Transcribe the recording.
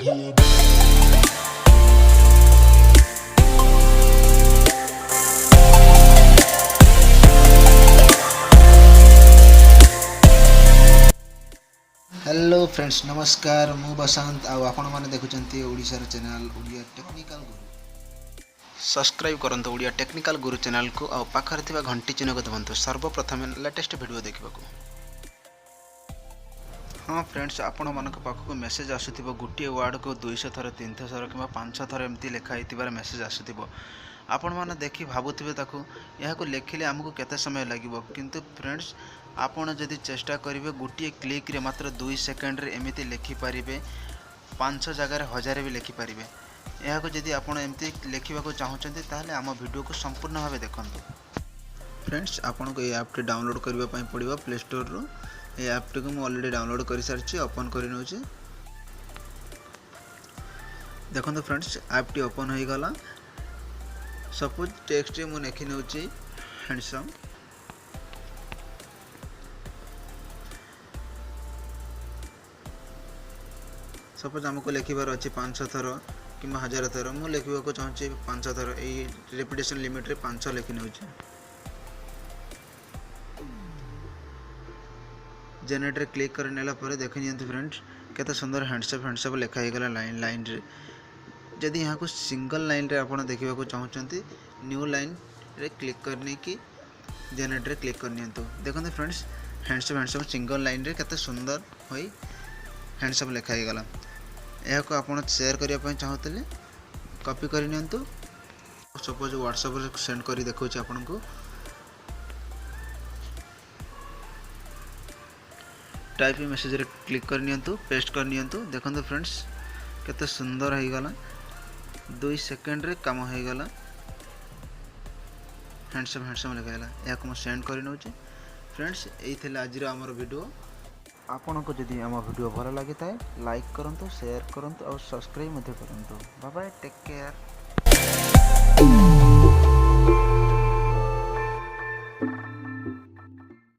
Hello friends नमस्कार मु बसंत आपण मैंने देखुंत ओडिशार चैनल ओडिया टेक्निकल गुरु सब्सक्राइब करंतु ओडिया टेक्निकल गुरु चैनल को आ पाखर थिबा घंटी चिन्ह को दबंतु सर्वप्रथम लेटेस्ट वीडियो देखा। हाँ फ्रेंड्स आपण मानक पाखक मेसेज आसुथिबो गोटे वर्ड को 200 थर 300 थर कि 500 थर एमती लिखाई थिबार मेसेज आसुथिबो आपण माने देखि भाबुथिबे ताकू यहाको लिखिले हमको केते समय लागिबो किंतु फ्रेंड्स आपण जदि चेष्टा करिवे गोटे क्लिक रे मात्र 2 सेकंड रे एमिति लिखि पारिबे 500 जगह 1000 भी लिखि पारिबे। यहाको जदि आपण एमती लिखिबाको चाहुचंती ताहले आम वीडियो को संपूर्ण भावे देखंतु। फ्रेंड्स आपण को ये ऐप टी डाउनलोड करबा पई पड़िबो प्ले स्टोर रो। ये ऐप टी को मु ऑलरेडी डाउनलोड कर सारछि ओपन करि नउछि। देखंतु फ्रेंड्स ऐप टी ओपन होई गला। सपोज टेक्स्ट मु लिखि नउछि हैंडसम सपोज हमको लिखिबार अच्छे 500 थर कि 1000 थर मु लिखा को चाहूँगी 500 थर यही रेपिटेशन लिमिट रे 500 लिखि नउछि। जनरेट रे क्लिक कर नेला पर देखि नियंतु फ्रेंड्स केते सुंदर हैंडसम लिखा ही गला लाइन लाइन रे। जदि यहाँ को सिंगल लाइन रे आपण देखिबा को चाहूचंती न्यू लाइन रे क्लिक करने की जनरेट रे क्लिक कर नियंतु। देखंतु फ्रेंड्स हैंडसम सिंगल लाइन रे केते सुंदर होई हैंडसम लिखा ही गला। यह को आपण शेयर करिया पय चाहतले कॉपी कर नियंतु। सपोज व्हाट्सएप रे सेंड करी देखौ छी आपन को टाइप मैसेज रे क्लिक कर नियंतु पेस्ट कर नियंतु। देखंतु फ्रेंड्स केते सुंदर हो गला 2 सेकंड रे काम हो गला हैंडसम लिखाला। या को सेंड कर नउछि। फ्रेंड्स एई थिला आज रो हमर वीडियो। आपन को जदि हम वीडियो भल लगी थाए लाइक करंतु शेयर करंतु और सब्सक्राइब मध्य करंतु। Bye bye take care.